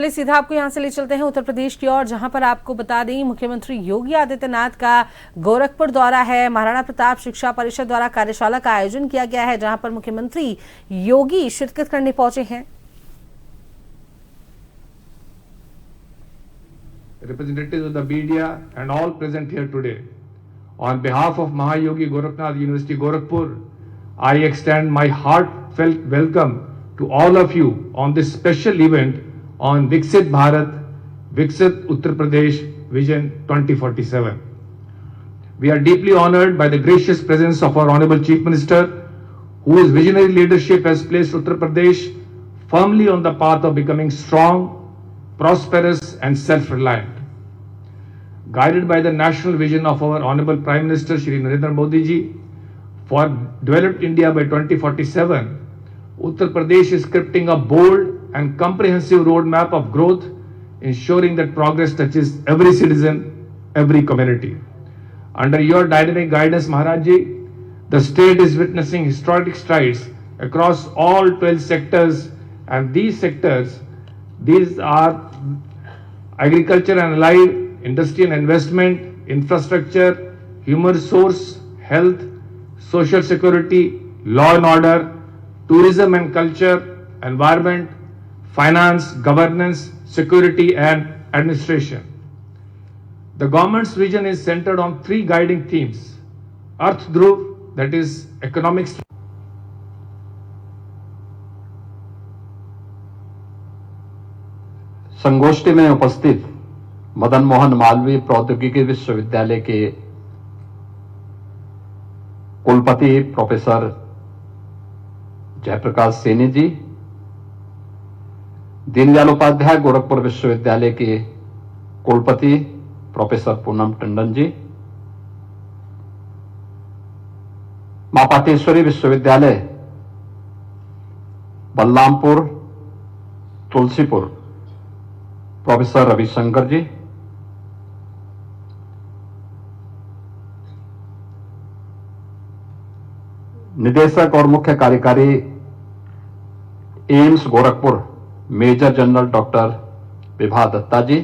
चलिए सीधा आपको यहां से ले चलते हैं उत्तर प्रदेश की ओर, जहां पर आपको बता दें मुख्यमंत्री योगी आदित्यनाथ का गोरखपुर दौरा है। महाराणा प्रताप शिक्षा परिषद द्वारा कार्यशाला का आयोजन किया गया है, जहां पर मुख्यमंत्री योगी शिरकत करने पहुंचे हैं। Representatives of the media and all present here today, on behalf of Mahayogi Gorakhnath University Gorakhpur, I extend my heartfelt welcome to all of you on this special event on Viksit Bharat, Viksit Uttar Pradesh Vision 2047. We are deeply honored by the gracious presence of our Honorable Chief Minister, whose visionary leadership has placed Uttar Pradesh firmly on the path of becoming strong, prosperous and self-reliant. Guided by the national vision of our Honorable Prime Minister Shri Narendra Modi ji for developed India by 2047, Uttar Pradesh is scripting a bold and comprehensive roadmap of growth, ensuring that progress touches every citizen, every community. Under your dynamic guidance, Maharaj ji, the state is witnessing historic strides across all 12 sectors, and these are agriculture and allied, industry and investment, infrastructure, human resource, health, social security, law and order, tourism and culture, environment, finance, governance, security and administration. The government's vision is centered on three guiding themes: Arth Dhruv, that is economics, संगोष्ठी में उपस्थित मदन मोहन मालवीय प्रौद्योगिकी विश्वविद्यालय के कुलपति professor Jayaprakash Saini ji, Deendayal Upadhyay Gorakhpur विश्वविद्यालय के कुलपति प्रोफेसर पूनम टंडन जी, मां पाटेश्वरी विश्वविद्यालय बलरामपुर तुलसीपुर प्रोफेसर रविशंकर जी, निदेशक और मुख्य कार्यकारी AIIMS Gorakhpur major general doctor Vibha Dutta ji,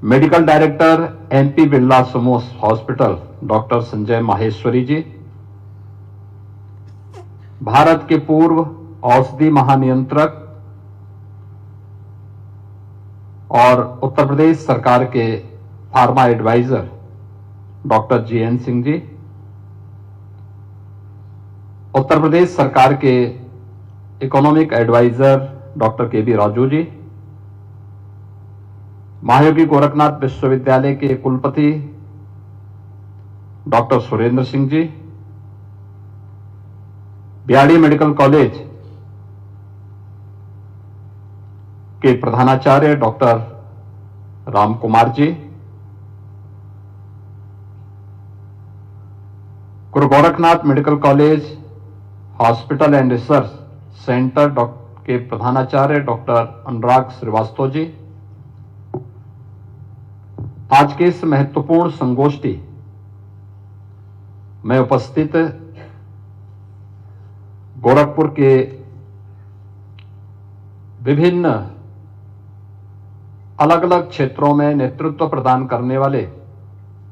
medical director MP Birla समूह हॉस्पिटल डॉक्टर संजय माहेश्वरी जी, भारत के पूर्व औषधि महानियंत्रक और उत्तर प्रदेश सरकार के pharma adviser doctor GN Singh ji, Uttar Pradesh सरकार के economic adviser doctor KB Raju ji, Mahayogi Gorakhnath विश्वविद्यालय के कुलपति doctor Surendra Singh ji, BRD medical college के प्रधानाचार्य doctor Ram Kumar ji, Guru Gorakhnath medical college hospital and research centre के प्रधानाचार्य डॉक्टर अनुराग श्रीवास्तव जी, आज के इस महत्वपूर्ण संगोष्ठी में उपस्थित गोरखपुर के विभिन्न अलग अलग क्षेत्रों में नेतृत्व प्रदान करने वाले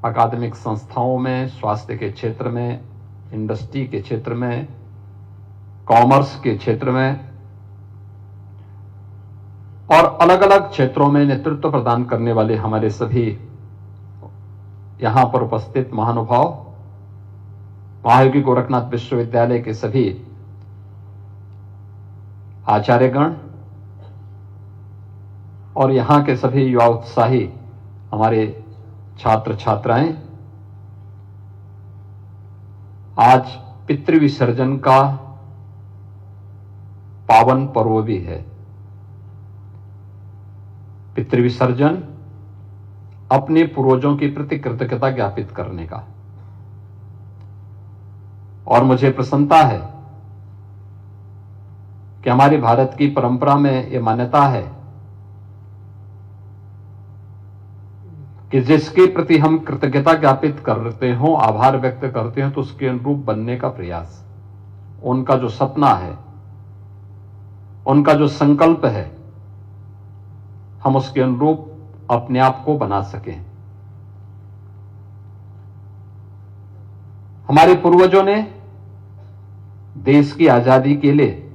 अकादमिक संस्थाओं में, स्वास्थ्य के क्षेत्र में, इंडस्ट्री के क्षेत्र में, कॉमर्स के क्षेत्र में और अलग अलग क्षेत्रों में नेतृत्व प्रदान करने वाले हमारे सभी यहां पर उपस्थित महानुभाव, महायोगी गोरखनाथ विश्वविद्यालय के सभी आचार्यगण और यहां के सभी युवा उत्साही हमारे छात्र छात्राएं, आज पितृ विसर्जन का पावन पर्व भी है। पितृ विसर्जन अपने पूर्वजों के प्रति कृतज्ञता ज्ञापित करने का, और मुझे प्रसन्नता है कि हमारे भारत की परंपरा में यह मान्यता है कि जिसके प्रति हम कृतज्ञता ज्ञापित करते हो, आभार व्यक्त करते हैं, तो उसके अनुरूप बनने का प्रयास, उनका जो सपना है उनका जो संकल्प है हम उसके अनुरूप अपने आप को बना सकें। हमारे पूर्वजों ने देश की आजादी के लिए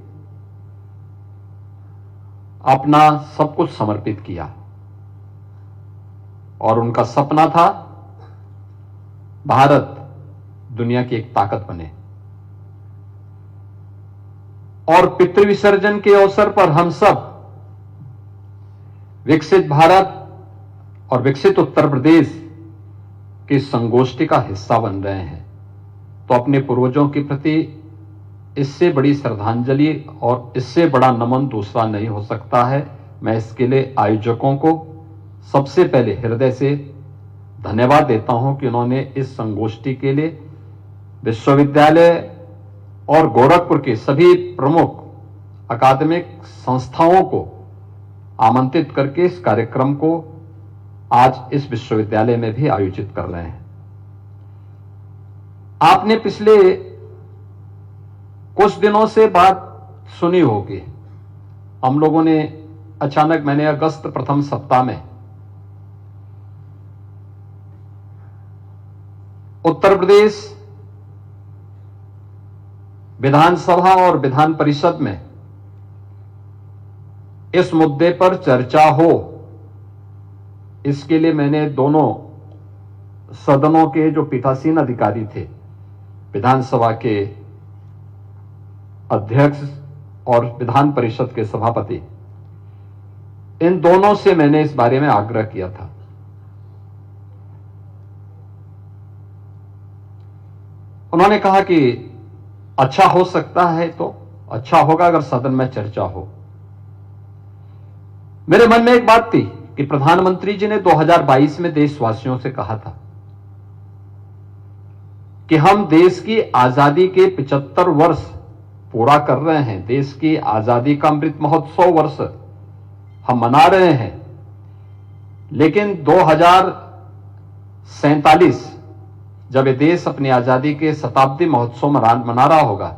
अपना सब कुछ समर्पित किया और उनका सपना था भारत दुनिया की एक ताकत बने। और पितृ विसर्जन के अवसर पर हम सब विकसित भारत और विकसित उत्तर प्रदेश की संगोष्ठी का हिस्सा बन रहे हैं। तो अपने पूर्वजों के प्रति इससे बड़ी श्रद्धांजलि और इससे बड़ा नमन दूसरा नहीं हो सकता है। मैं इसके लिए आयोजकों को सबसे पहले हृदय से धन्यवाद देता हूं कि उन्होंने इस संगोष्ठी के लिए विश्वविद्यालय और गोरखपुर के सभी प्रमुख अकादमिक संस्थाओं को आमंत्रित करके इस कार्यक्रम को आज इस विश्वविद्यालय में भी आयोजित कर रहे हैं। आपने पिछले कुछ दिनों से बात सुनी होगी, हम लोगों ने अचानक मैंने अगस्त प्रथम सप्ताह में उत्तर प्रदेश विधानसभा और विधान परिषद में इस मुद्दे पर चर्चा हो, इसके लिए मैंने दोनों सदनों के जो पीठासीन अधिकारी थे, विधानसभा के अध्यक्ष और विधान परिषद के सभापति, इन दोनों से मैंने इस बारे में आग्रह किया था। उन्होंने कहा कि अच्छा हो सकता है तो अच्छा होगा अगर सदन में चर्चा हो। मेरे मन में एक बात थी कि प्रधानमंत्री जी ने 2022 में देशवासियों से कहा था कि हम देश की आजादी के 75 वर्ष पूरा कर रहे हैं, देश की आजादी का अमृत महोत्सव वर्ष हम मना रहे हैं, लेकिन 2047 जब ये देश अपनी आजादी के शताब्दी महोत्सव मना रहा होगा,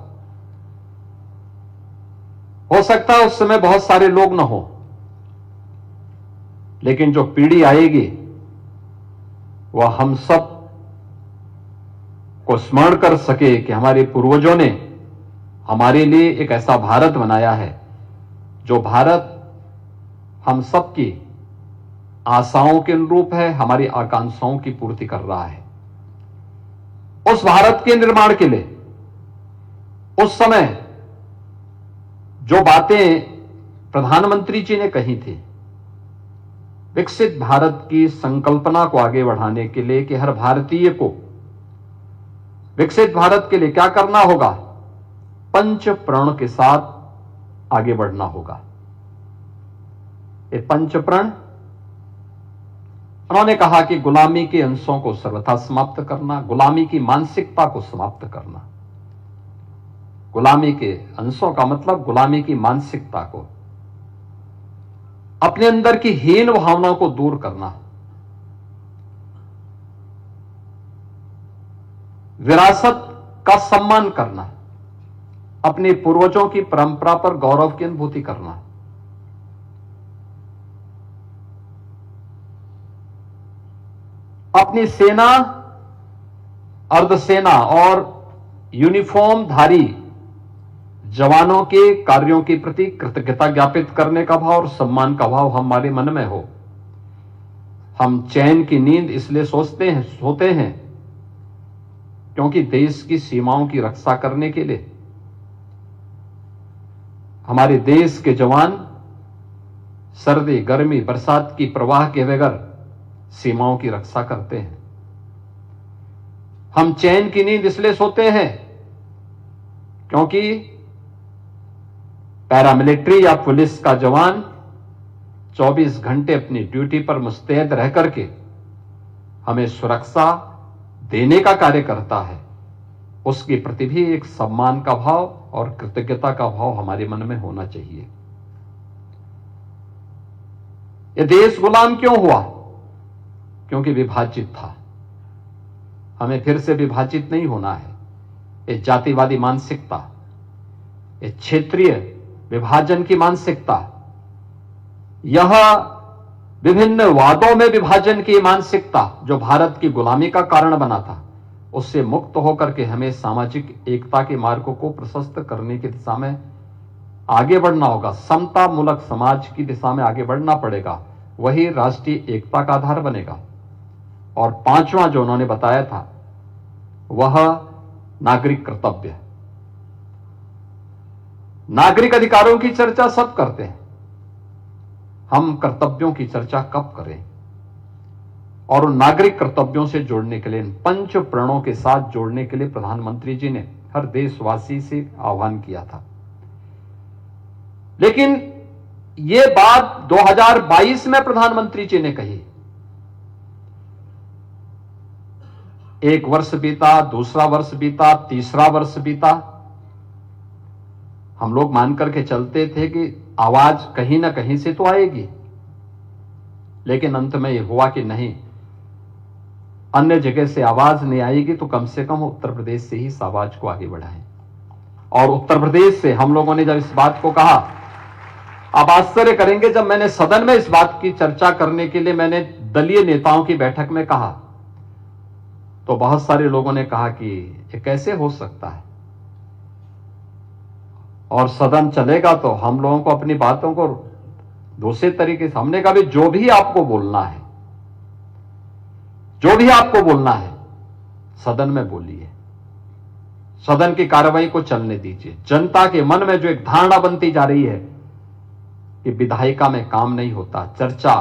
हो सकता है उस समय बहुत सारे लोग न हो, लेकिन जो पीढ़ी आएगी वह हम सब को स्मरण कर सके कि हमारे पूर्वजों ने हमारे लिए एक ऐसा भारत बनाया है जो भारत हम सब की आशाओं के अनुरूप है, हमारी आकांक्षाओं की पूर्ति कर रहा है। उस भारत के निर्माण के लिए उस समय जो बातें प्रधानमंत्री जी ने कही थी, विकसित भारत की संकल्पना को आगे बढ़ाने के लिए कि हर भारतीय को विकसित भारत के लिए क्या करना होगा, पंच प्रण के साथ आगे बढ़ना होगा। ये पंच प्रण, उन्होंने कहा कि गुलामी के अंशों को सर्वथा समाप्त करना, गुलामी की मानसिकता को समाप्त करना। गुलामी के अंशों का मतलब गुलामी की मानसिकता को, अपने अंदर की हीन भावना को दूर करना, विरासत का सम्मान करना, अपने पूर्वजों की परंपरा पर गौरव की अनुभूति करना, अपनी सेना, अर्धसेना और यूनिफॉर्म धारी जवानों के कार्यों के प्रति कृतज्ञता ज्ञापित करने का भाव और सम्मान का भाव हमारे मन में हो। हम चैन की नींद इसलिए सोते हैं क्योंकि देश की सीमाओं की रक्षा करने के लिए हमारे देश के जवान सर्दी, गर्मी, बरसात की प्रवाह के बगैर सीमाओं की रक्षा करते हैं। हम चैन की नींद इसलिए सोते हैं क्योंकि पैरामिलिट्री या पुलिस का जवान 24 घंटे अपनी ड्यूटी पर मुस्तैद रह करके हमें सुरक्षा देने का कार्य करता है। उसके प्रति भी एक सम्मान का भाव और कृतज्ञता का भाव हमारे मन में होना चाहिए। यह देश गुलाम क्यों हुआ? क्योंकि विभाजित था। हमें फिर से विभाजित नहीं होना है। ये जातिवादी मानसिकता, ये क्षेत्रीय विभाजन की मानसिकता, यह विभिन्न वादों में विभाजन की मानसिकता जो भारत की गुलामी का कारण बना था, उससे मुक्त होकर के हमें सामाजिक एकता के मार्गों को प्रशस्त करने की दिशा में आगे बढ़ना होगा। समता मूलक समाज की दिशा में आगे बढ़ना पड़ेगा, वही राष्ट्रीय एकता का आधार बनेगा। और पांचवा जो उन्होंने बताया था वह नागरिक कर्तव्य। नागरिक अधिकारों की चर्चा सब करते हैं, हम कर्तव्यों की चर्चा कब करें? और उन नागरिक कर्तव्यों से जोड़ने के लिए, इन पंच प्रणों के साथ जोड़ने के लिए प्रधानमंत्री जी ने हर देशवासी से आह्वान किया था। लेकिन यह बात 2022 में प्रधानमंत्री जी ने कही। एक वर्ष बीता, दूसरा वर्ष बीता, तीसरा वर्ष बीता, हम लोग मान करके चलते थे कि आवाज कहीं ना कहीं से तो आएगी, लेकिन अंत में यह हुआ कि नहीं, अन्य जगह से आवाज नहीं आएगी तो कम से कम उत्तर प्रदेश से ही इस आवाज को आगे बढ़ाएं। और उत्तर प्रदेश से हम लोगों ने जब इस बात को कहा, आप आश्चर्य करेंगे, जब मैंने सदन में इस बात की चर्चा करने के लिए मैंने दलीय नेताओं की बैठक में कहा, तो बहुत सारे लोगों ने कहा कि ये कैसे हो सकता है, और सदन चलेगा तो हम लोगों को अपनी बातों को दूसरे तरीके से, हमने कहा भी जो भी आपको बोलना है, जो भी आपको बोलना है सदन में बोलिए, सदन की कार्रवाई को चलने दीजिए। जनता के मन में जो एक धारणा बनती जा रही है कि विधायिका में काम नहीं होता, चर्चा,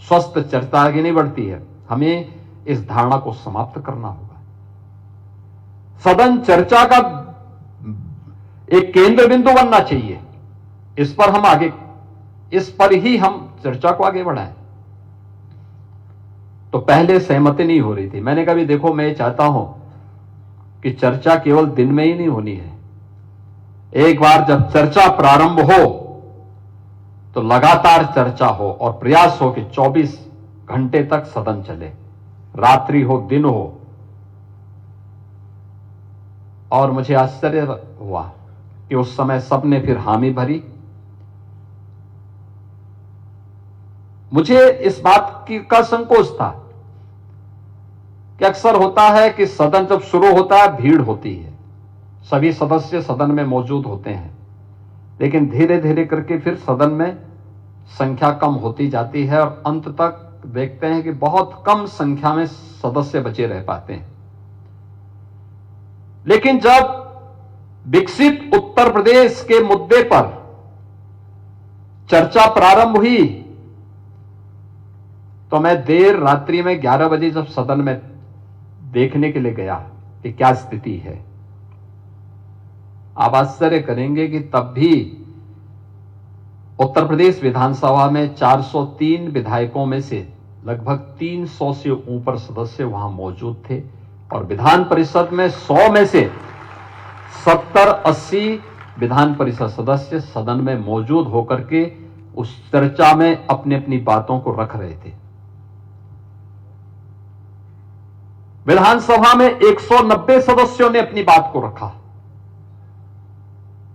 स्वस्थ चर्चा आगे नहीं बढ़ती है, हमें इस धारणा को समाप्त करना होगा। सदन चर्चा का एक केंद्र बिंदु बनना चाहिए, इस पर ही हम चर्चा को आगे बढ़ाएं। तो पहले सहमति नहीं हो रही थी, मैंने कहा भी देखो, मैं चाहता हूं कि चर्चा केवल दिन में ही नहीं होनी है, एक बार जब चर्चा प्रारंभ हो तो लगातार चर्चा हो और प्रयास हो कि 24 घंटे तक सदन चले, रात्रि हो दिन हो। और मुझे आश्चर्य हुआ कि उस समय सबने फिर हामी भरी। मुझे इस बात का संकोच था कि अक्सर होता है कि सदन जब शुरू होता है भीड़ होती है, सभी सदस्य सदन में मौजूद होते हैं, लेकिन धीरे धीरे करके फिर सदन में संख्या कम होती जाती है और अंत तक देखते हैं कि बहुत कम संख्या में सदस्य बचे रह पाते हैं। लेकिन जब विकसित उत्तर प्रदेश के मुद्दे पर चर्चा प्रारंभ हुई तो मैं देर रात्रि में 11 बजे जब सदन में देखने के लिए गया कि क्या स्थिति है, आप आश्चर्य करेंगे कि तब भी उत्तर प्रदेश विधानसभा में 403 विधायकों में से लगभग 300 से ऊपर सदस्य वहां मौजूद थे और विधान परिषद में 100 में से 70-80 विधान परिषद सदस्य सदन में मौजूद होकर के उस चर्चा में अपनी अपनी बातों को रख रहे थे। विधानसभा में 190 सदस्यों ने अपनी बात को रखा,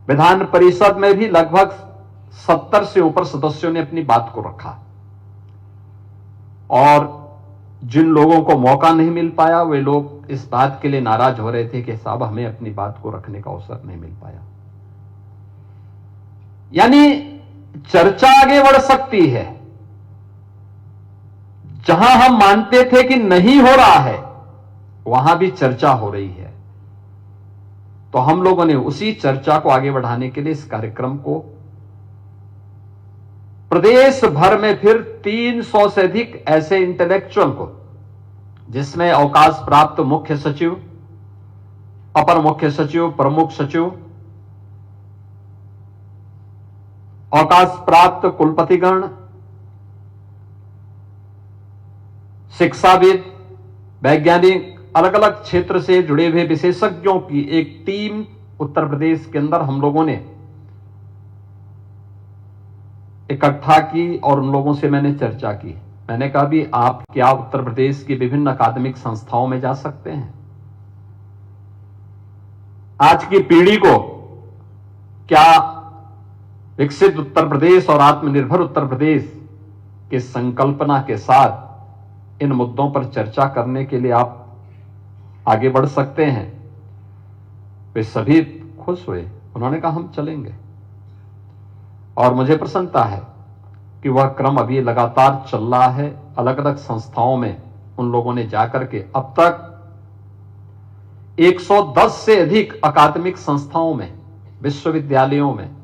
विधान परिषद में भी लगभग 70 से ऊपर सदस्यों ने अपनी बात को रखा। और जिन लोगों को मौका नहीं मिल पाया वे लोग इस बात के लिए नाराज हो रहे थे कि साहब हमें अपनी बात को रखने का अवसर नहीं मिल पाया। यानी चर्चा आगे बढ़ सकती है, जहां हम मानते थे कि नहीं हो रहा है वहां भी चर्चा हो रही है। तो हम लोगों ने उसी चर्चा को आगे बढ़ाने के लिए इस कार्यक्रम को प्रदेश भर में फिर 300 से अधिक ऐसे इंटेलेक्चुअल को, जिसमें अवकाश प्राप्त मुख्य सचिव, अपर मुख्य सचिव, प्रमुख सचिव, अवकाश प्राप्त कुलपतिगण, शिक्षाविद, वैज्ञानिक, अलग अलग क्षेत्र से जुड़े हुए विशेषज्ञों की एक टीम उत्तर प्रदेश के अंदर हम लोगों ने इकट्ठा की और उन लोगों से मैंने चर्चा की। मैंने कहा भी आप क्या उत्तर प्रदेश की विभिन्न अकादमिक संस्थाओं में जा सकते हैं, आज की पीढ़ी को क्या विकसित उत्तर प्रदेश और आत्मनिर्भर उत्तर प्रदेश की संकल्पना के साथ इन मुद्दों पर चर्चा करने के लिए आप आगे बढ़ सकते हैं। वे सभी खुश हुए, उन्होंने कहा हम चलेंगे। और मुझे प्रसन्नता है कि वह क्रम अभी लगातार चल रहा है। अलग अलग संस्थाओं में उन लोगों ने जाकर के अब तक 110 से अधिक अकादमिक संस्थाओं में, विश्वविद्यालयों में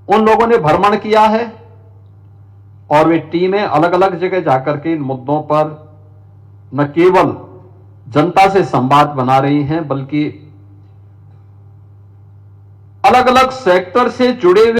उन लोगों ने भ्रमण किया है और वे टीमें अलग अलग जगह जाकर के इन मुद्दों पर न केवल जनता से संवाद बना रही हैं, बल्कि अलग अलग सेक्टर से जुड़े हुए